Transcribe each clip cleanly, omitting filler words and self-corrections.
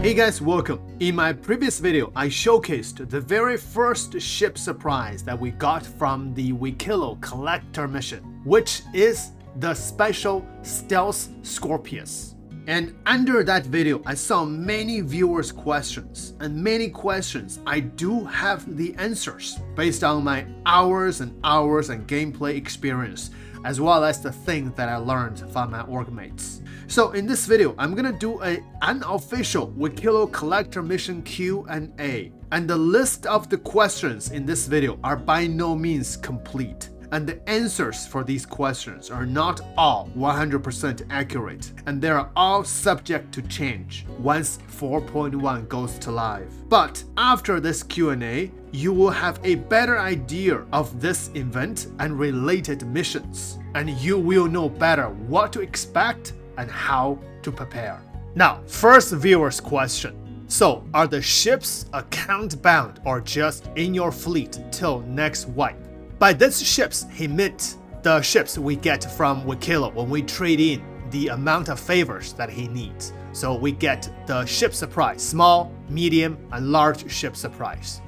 Hey guys, welcome. In my previous video, I showcased the very first ship surprise that we got from the Wikelo collector mission, which is the special Stealth Scorpius. And under that video, I saw many viewers' questions, and many questions I do have the answers based on my hours and gameplay experience, as well as the things that I learned from my workmates. So in this video, I'm gonna do an unofficial Wikelo collector mission Q&A. And the list of the questions in this video are by no means complete. And the answers for these questions are not all 100% accurate. And they are all subject to change once 4.1 goes to live. But after this Q&A, you will have a better idea of this event and related missions. And you will know better what to expect and how to prepare. Now, first viewer's question. So, are the ships account bound or just in your fleet till next wipe? By these ships, he meant the ships we get from Wikelo when we trade in the amount of favors that he needs. So we get the ship surprise, small, medium, and large ship surprise.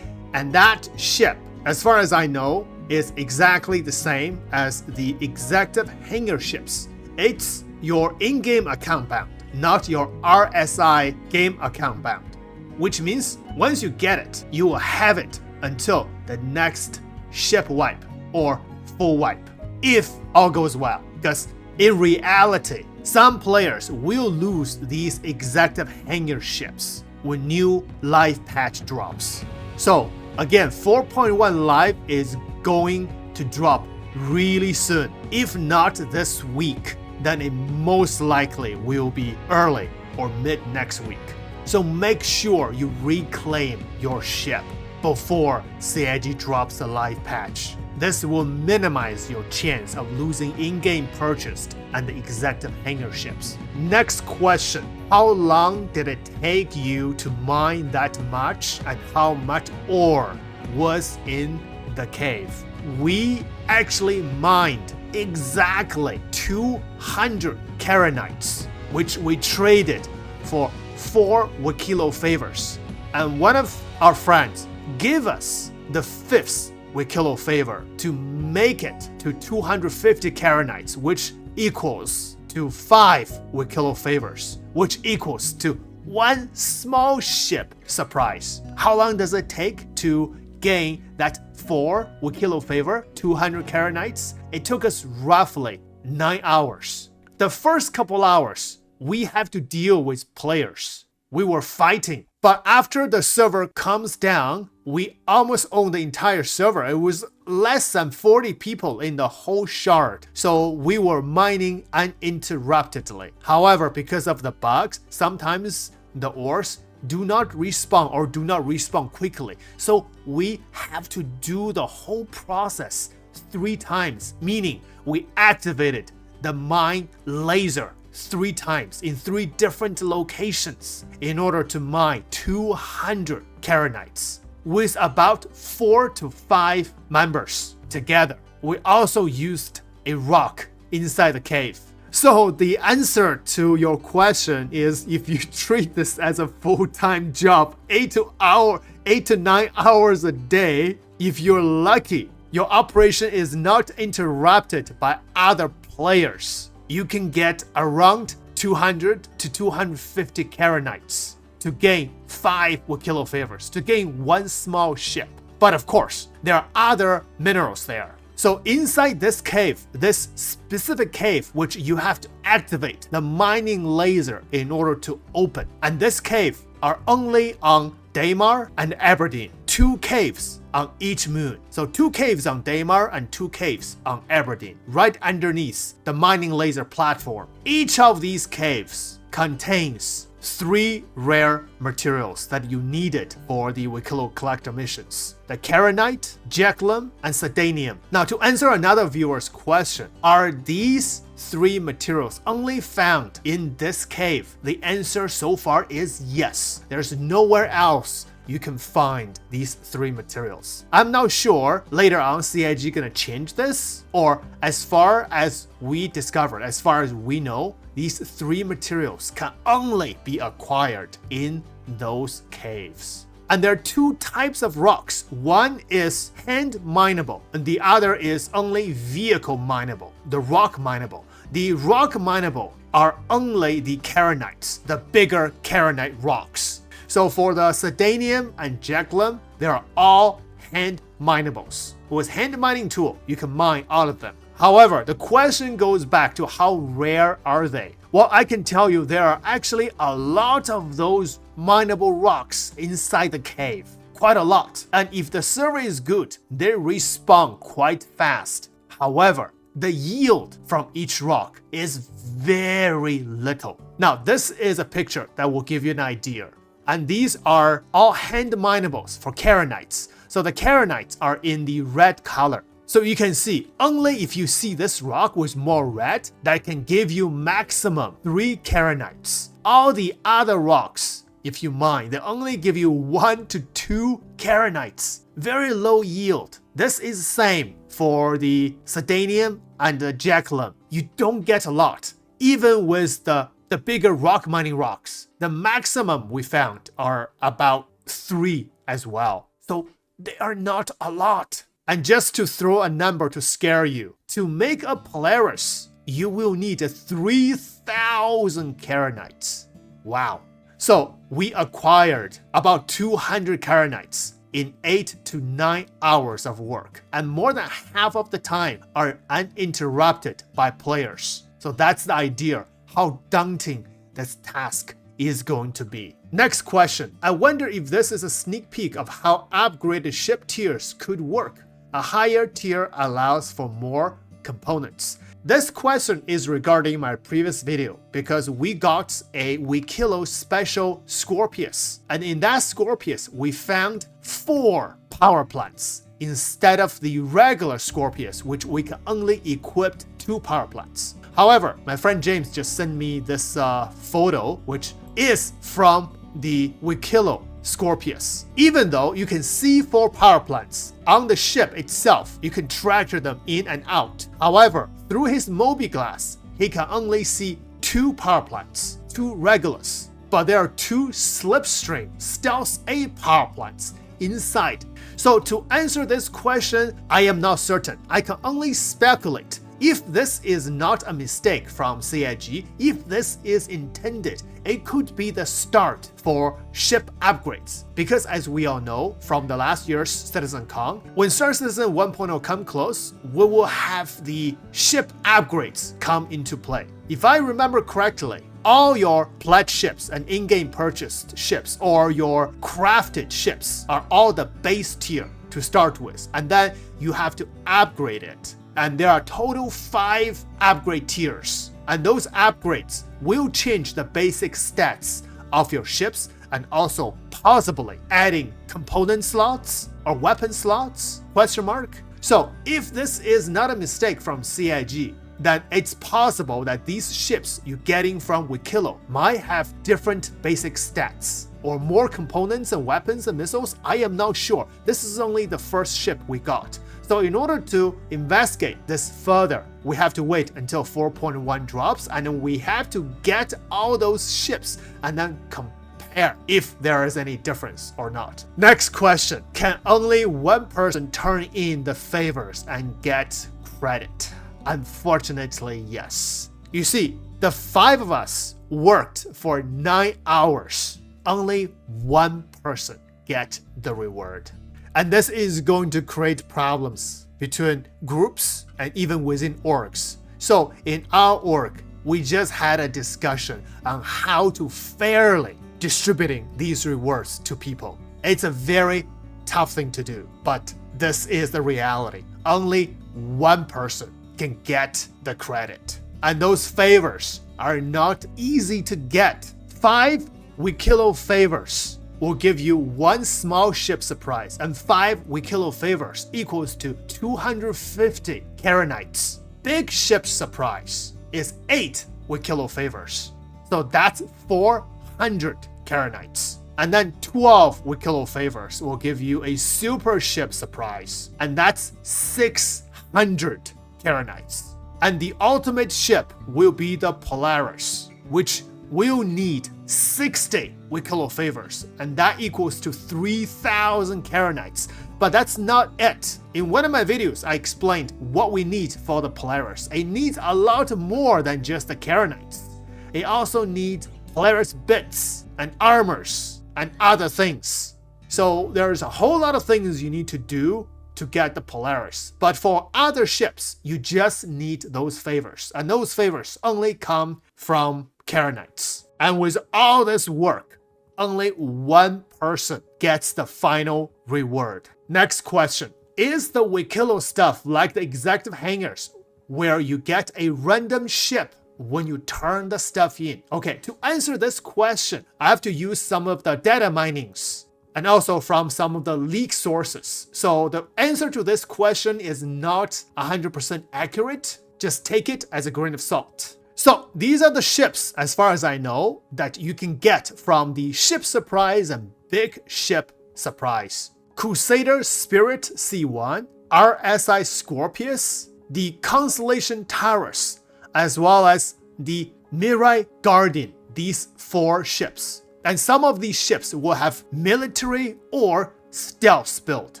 And that ship, as far as I know, is exactly the same as the executive hangar ships. It's your in-game account bound, not your RSI game account bound. Which means once you get it, you will have it until the next ship wipe or full wipe, if all goes well. Because in reality, some players will lose these executive hangar ships when new live patch drops. So again, 4.1 live is going to drop really soon. If not this week, then it most likely will be early or mid next week. So make sure you reclaim your ship before CIG drops the live patch. This will minimize your chance of losing in-game purchased and the executive hangar ships. Next question. How long did it take you to mine that much, and how much ore was in the cave? We actually mined exactly 200 Karenites, which we traded for 4 Wikelo favors. And one of our friends gave us the 5th Wikelo favor to make it to 250 Karenites, which equals to 5 Wikelo favors, which equals to 1 small ship surprise. How long does it take to gain that 4 Wikelo favor, 200 Karenites? It took us roughly 9 hours. The first couple hours, we have to deal with players. We were fighting. But after the server comes down, we almost own the entire server. It was less than 40 people in the whole shard. So we were mining uninterruptedly. However, because of the bugs, sometimes the ores do not respawn or do not respawn quickly. So we have to do the whole process 3 times, meaning we activated the mine laser 3 times in 3 different locations in order to mine 200 Karenites with about 4 to 5 members together. We also used a rock inside the cave. So the answer to your question is, if you treat this as a full-time job, 8 to 9 hours a day, if you're lucky, your operation is not interrupted by other players, you can get around 200 to 250 Karenites to gain 5 Wikelo favors, to gain 1 small ship. But of course, there are other minerals there. So inside this cave, this specific cave, which you have to activate the mining laser in order to open. And this cave are only on Daymar and Aberdeen. 2 caves on each moon. So 2 caves on Daymar and 2 caves on Aberdeen, right underneath the mining laser platform. Each of these caves contains 3 rare materials that you needed for the Wikelo collector missions. the Kernite, Jaclum, and Sedanium. Now, to answer another viewer's question, are these 3 materials only found in this cave? The answer so far is yes. There's nowhere else you can find these 3 materials. I'm not sure later on CIG gonna change this, or as far as we discovered, as far as we know, these 3 materials can only be acquired in those caves. And there are 2 types of rocks. One is hand mineable, and the other is only vehicle mineable, the rock mineable. The rock mineable are only the Keranites, the bigger Keranite rocks. So for the Sedanium and Jaclum, they are all hand minables. With hand mining tool, you can mine all of them. However, the question goes back to how rare are they? Well, I can tell you there are actually a lot of those mineable rocks inside the cave. Quite a lot. And if the server is good, they respawn quite fast. However, the yield from each rock is very little. Now, this is a picture that will give you an idea. And these are all hand minables for Keranites. So the Keranites are in the red color. So you can see, only if you see this rock with more red, that can give you maximum 3 Keranites. All the other rocks, if you mine, they only give you 1 to 2 Keranites. Very low yield. This is the same for the Sedanium and the Jaclum. You don't get a lot. Even with the bigger rock mining rocks, the maximum we found are about 3 as well. So they are not a lot. And just to throw a number to scare you, to make a Polaris, you will need 3,000 Keranites. Wow. So we acquired about 200 Keranites in 8 to 9 hours of work, and more than half of the time are uninterrupted by players. So that's the idea how daunting this task is going to be. Next question. I wonder if this is a sneak peek of how upgraded ship tiers could work. A higher tier allows for more components. This question is regarding my previous video because we got a Wikelo special Scorpius, and in that Scorpius we found 4 power plants instead of the regular Scorpius, which we can only equip 2 power plants. However, my friend James just sent me this photo, which is from the Wikelo Scorpius. Even though you can see 4 power plants on the ship itself, you can tractor them in and out. However, through his Mobi glass, he can only see 2 power plants, 2 regulars. But there are 2 Slipstream Stealth A power plants inside. So to answer this question, I am not certain. I can only speculate. If this is not a mistake from CIG, if this is intended, it could be the start for ship upgrades. Because as we all know from the last year's CitizenCon, when Star Citizen 1.0 come close, we will have the ship upgrades come into play. If I remember correctly, all your pledged ships and in-game purchased ships or your crafted ships are all the base tier to start with, and then you have to upgrade it. And there are total 5 upgrade tiers, and those upgrades will change the basic stats of your ships and also possibly adding component slots or weapon slots, question mark. So if this is not a mistake from CIG, then it's possible that these ships you're getting from Wikelo might have different basic stats or more components and weapons and missiles. I am not sure. This is only the first ship we got. So in order to investigate this further, we have to wait until 4.1 drops, and then we have to get all those ships and then compare if there is any difference or not. Next question. Can only one person turn in the favors and get credit? Unfortunately, yes. You see, the 5 of us worked for 9 hours. Only one person get the reward. And this is going to create problems between groups and even within orgs. So in our org, we just had a discussion on how to fairly distributing these rewards to people. It's a very tough thing to do, but this is the reality. Only one person can get the credit. And those favors are not easy to get. 5 Wikelo favors will give you 1 small ship surprise, and 5 Wikelo favors equals to 250 Karenites. Big ship surprise is 8 Wikelo favors. So that's 400 Karenites. And then 12 Wikelo favors will give you a super ship surprise, and that's 600 Karenites. And the ultimate ship will be the Polaris, which will need 60 Wikelo favors, and that equals to 3,000 Karenites. But that's not it. In one of my videos, I explained what we need for the Polaris. It needs a lot more than just the Karenites. It also needs Polaris bits and armors and other things. So there's a whole lot of things you need to do to get the Polaris. But for other ships, you just need those favors. And those favors only come from Karenites. And with all this work, only one person gets the final reward. Next question. Is the Wikelo stuff like the executive hangars, where you get a random ship when you turn the stuff in? Okay, to answer this question, I have to use some of the data minings and also from some of the leak sources. So the answer to this question is not 100% accurate. Just take it as a grain of salt. So these are the ships, as far as I know, that you can get from the ship surprise and big ship surprise. Crusader Spirit C1, RSI Scorpius, the Constellation Taurus, as well as the Mirai Guardian, these 4 ships. And some of these ships will have military or stealth build.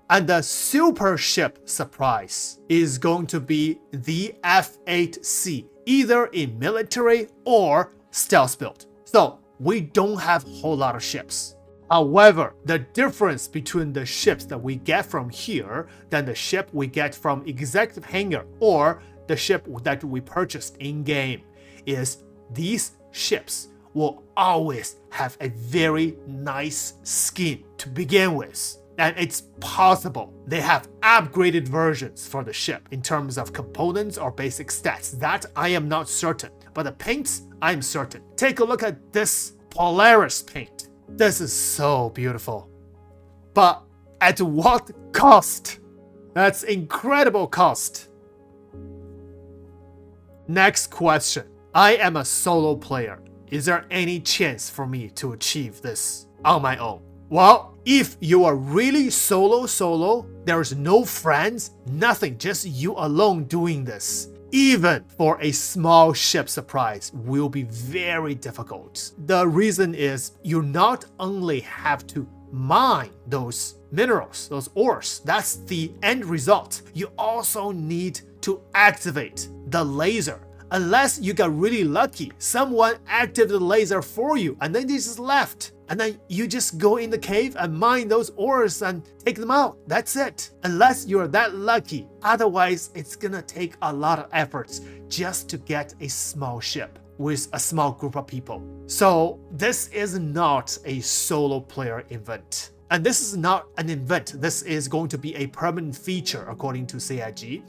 And the super ship surprise is going to be the F8C, either in military or stealth build. So we don't have a whole lot of ships. However, the difference between the ships that we get from here than the ship we get from executive hangar or the ship that we purchased in-game is these ships will always have a very nice skin to begin with. And it's possible they have upgraded versions for the ship in terms of components or basic stats. That I am not certain. But the paints, I'm certain. Take a look at this Polaris paint. This is so beautiful. But at what cost? That's incredible cost. Next question. I am a solo player. Is there any chance for me to achieve this on my own? Well, if you are really solo, there's no friends, nothing, just you alone doing this. Even for a small ship surprise will be very difficult. The reason is you not only have to mine those minerals, those ores, that's the end result. You also need to activate the laser. Unless you got really lucky, someone activated the laser for you and then they just left. And then you just go in the cave and mine those ores and take them out. That's it. Unless you're that lucky. Otherwise, it's gonna take a lot of efforts just to get a small ship with a small group of people. So this is not a solo player event. And this is not an event. This is going to be a permanent feature according to CIG.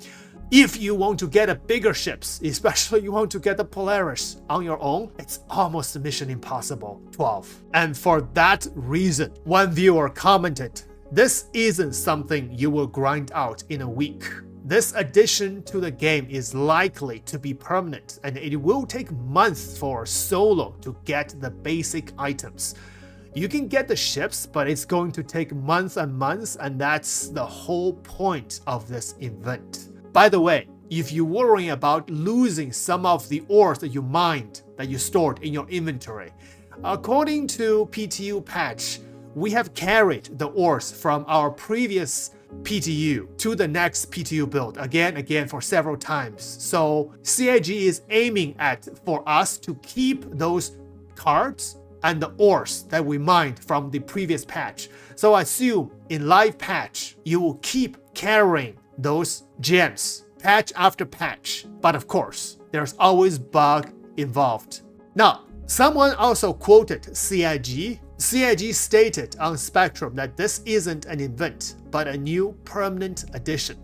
If you want to get a bigger ships, especially you want to get the Polaris on your own, it's almost mission impossible. 12. And for that reason, one viewer commented, "This isn't something you will grind out in a week. This addition to the game is likely to be permanent, and it will take months for solo to get the basic items. You can get the ships, but it's going to take months and months, and that's the whole point of this event." By the way, if you're worrying about losing some of the ores that you mined, that you stored in your inventory, according to PTU patch, we have carried the ores from our previous PTU to the next PTU build again for several times. So CIG is aiming for us to keep those cards and the ores that we mined from the previous patch. So I assume in live patch, you will keep carrying those gems, patch after patch. But of course, there's always bug involved. Now, someone also quoted CIG. CIG stated on Spectrum that this isn't an event, but a new permanent addition.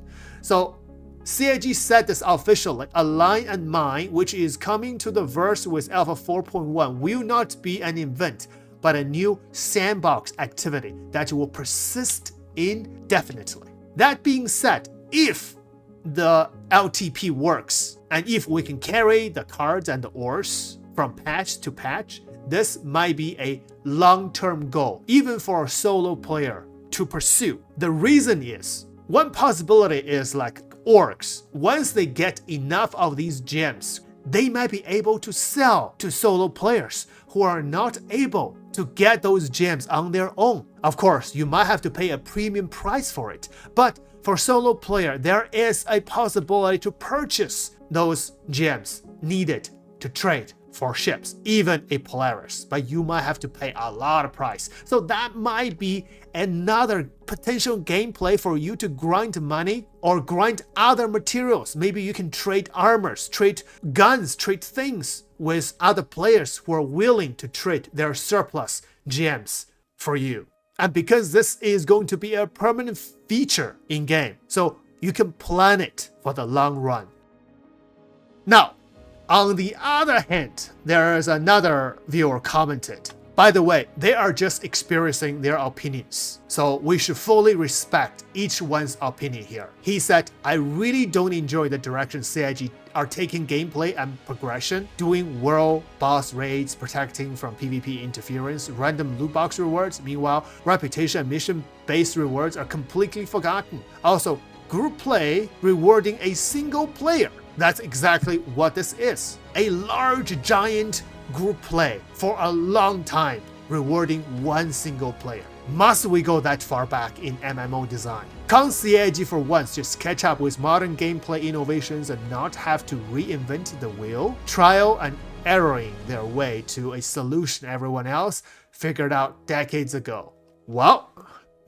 So CIG said this officially, Align and Mine, which is coming to the verse with Alpha 4.1, will not be an event, but a new sandbox activity that will persist indefinitely. That being said, if the LTP works, and if we can carry the cards and the ores from patch to patch, this might be a long-term goal, even for a solo player to pursue. The reason is, one possibility is like orcs. Once they get enough of these gems, they might be able to sell to solo players who are not able to get those gems on their own. Of course, you might have to pay a premium price for it, but for solo player, there is a possibility to purchase those gems needed to trade for ships, even a Polaris, but you might have to pay a lot of price. So that might be another potential gameplay for you to grind money or grind other materials. Maybe you can trade armors, trade guns, trade things with other players who are willing to trade their surplus gems for you. And because this is going to be a permanent feature in game, so you can plan it for the long run. Now, on the other hand, there is another viewer commented. By the way, they are just experiencing their opinions, so we should fully respect each one's opinion here. He said, I really don't enjoy the direction CIG are taking gameplay and progression, doing world boss raids, protecting from PvP interference, random loot box rewards. Meanwhile, reputation and mission-based rewards are completely forgotten. Also, group play rewarding a single player. That's exactly what this is. A large giant group play for a long time, rewarding one single player. Must we go that far back in MMO design? Can't CIG for once just catch up with modern gameplay innovations and not have to reinvent the wheel? Trial and erroring their way to a solution everyone else figured out decades ago. Well,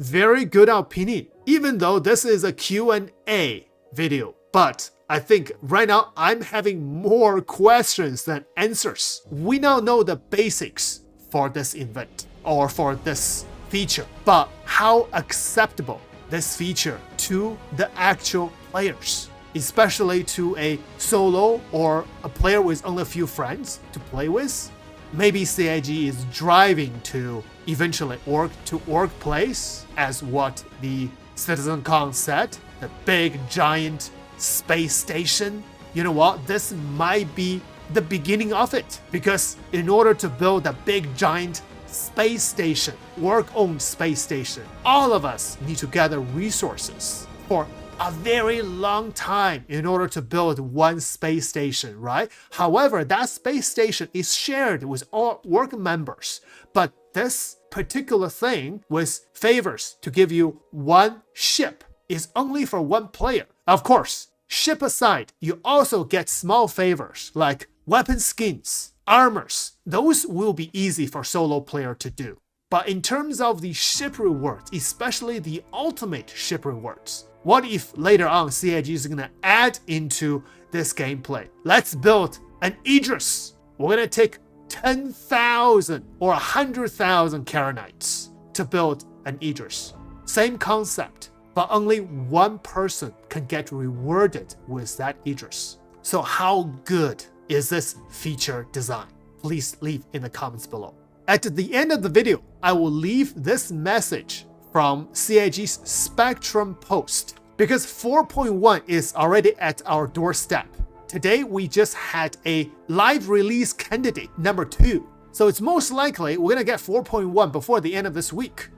very good opinion, even though this is a Q&A video. But I think right now I'm having more questions than answers. We now know the basics for this event or for this feature, but how acceptable this feature to the actual players, especially to a solo or a player with only a few friends to play with? Maybe CIG is driving to eventually org-to-org place, as what the CitizenCon said, the big giant space station. You know what? This might be the beginning of it, because in order to build a big giant space station, work-owned space station, all of us need to gather resources for a very long time in order to build one space station, right? However, that space station is shared with all work members, but this particular thing with favors to give you one ship is only for one player. Of course, ship aside, you also get small favors like weapon skins, armors. Those will be easy for solo player to do. But in terms of the ship rewards, especially the ultimate ship rewards, what if later on CIG is gonna add into this gameplay? Let's build an Idris. We're gonna take 10,000 or 100,000 Karenites to build an Idris. Same concept, but only one person can get rewarded with that Idris. So how good is this feature design? Please leave in the comments below. At the end of the video, I will leave this message from CIG's Spectrum post, because 4.1 is already at our doorstep. Today, we just had a live release candidate, number 2. So it's most likely we're gonna get 4.1 before the end of this week.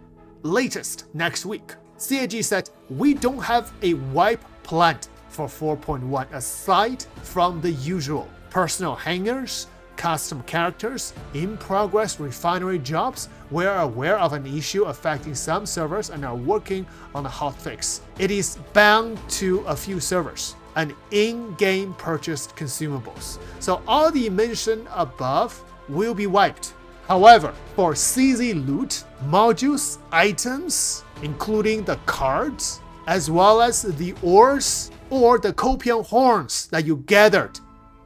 Latest next week. CIG said, we don't have a wipe planned for 4.1 aside from the usual personal hangers, custom characters, in-progress refinery jobs. We are aware of an issue affecting some servers and are working on a hotfix. It is bound to a few servers and in-game purchased consumables. So all the mentioned above will be wiped. However, for CZ loot, modules, items, including the cards, as well as the ores or the copium horns that you gathered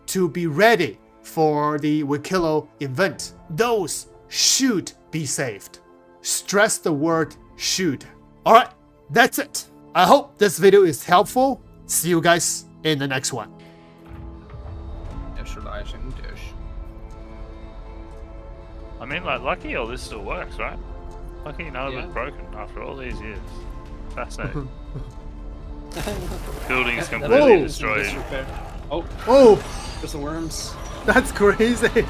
to be ready for the Wikelo event, those should be saved. Stress the word should. Alright, that's it. I hope this video is helpful. See you guys in the next one. Initializing dish. I mean, like, lucky all this still works, right? Lucky none of it's broken after all these years. Fascinating. Building is completely destroyed. Oh, Oh, there's the worms. that's crazy.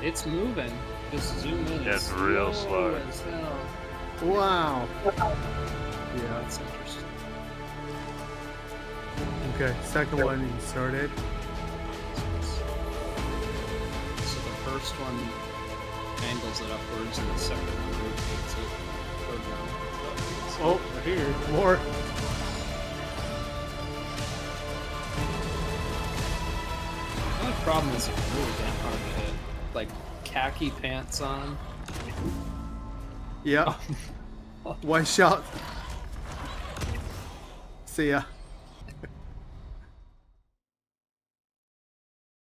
It's moving. Just zoom in. Yeah, it's real slow. As hell. Wow. Yeah, that's interesting. Okay, second one inserted. So the first one angles it upwards, and the second one rotates it toward down. So Oh, over here. more. The only problem is it's really damn hard to hit. Like khaki pants on. Yeah. One shot. See ya.